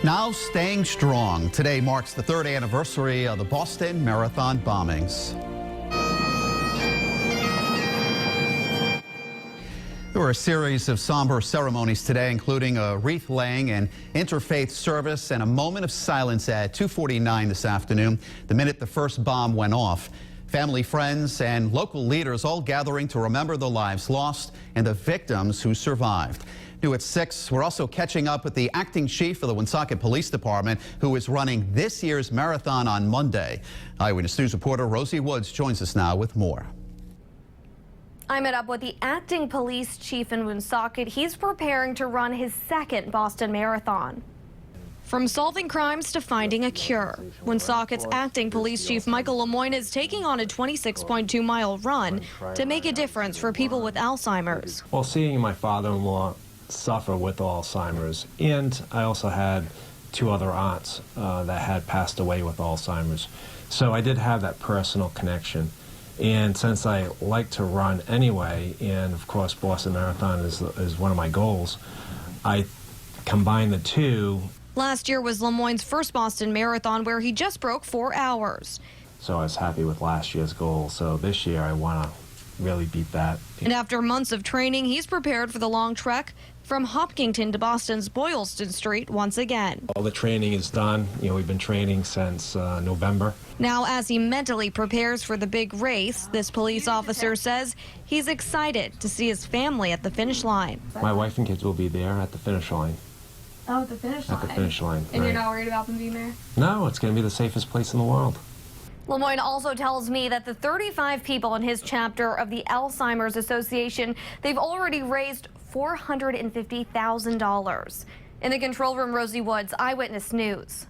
Now staying strong. Today marks the 3rd anniversary of the Boston Marathon bombings. There were a series of somber ceremonies today, including a wreath laying and interfaith service and a moment of silence at 2:49 this afternoon, the minute the first bomb went off. Family, friends, and local leaders all gathering to remember the lives lost and the victims who survived. New at 6, we're also catching up with the acting chief of the Woonsocket Police Department, who is running this year's marathon on Monday. Eyewitness News reporter Rosie Woods joins us now with more. I met up with the acting police chief in Woonsocket. He's preparing to run his 2nd Boston Marathon. From solving crimes to finding a cure, Woonsocket's acting police chief Michael Lemoyne is taking on a 26.2-mile run to make a difference for people with Alzheimer's. Well, seeing my father-in-law suffer with Alzheimer's, and I also had 2 other aunts that had passed away with Alzheimer's. So I did have that personal connection. And since I like to run anyway, and of course Boston Marathon is one of my goals, I combine the two. Last year was Lemoyne's first Boston Marathon, where he just broke 4 hours. So I was happy with last year's goal. So this year I want to really beat that. And after months of training, he's prepared for the long trek from Hopkinton to Boston's Boylston Street once again. All the training is done. You know, we've been training since November. Now, as he mentally prepares for the big race, this police officer says he's excited to see his family at the finish line. My wife and kids will be there at the finish line. Oh, at the finish line? At the finish line. And right. You're not worried about them being there? No, it's going to be the safest place in the world. Lemoyne also tells me that the 35 people in his chapter of the Alzheimer's Association, they've already raised $450,000. In the control room, Rosie Woods, Eyewitness News.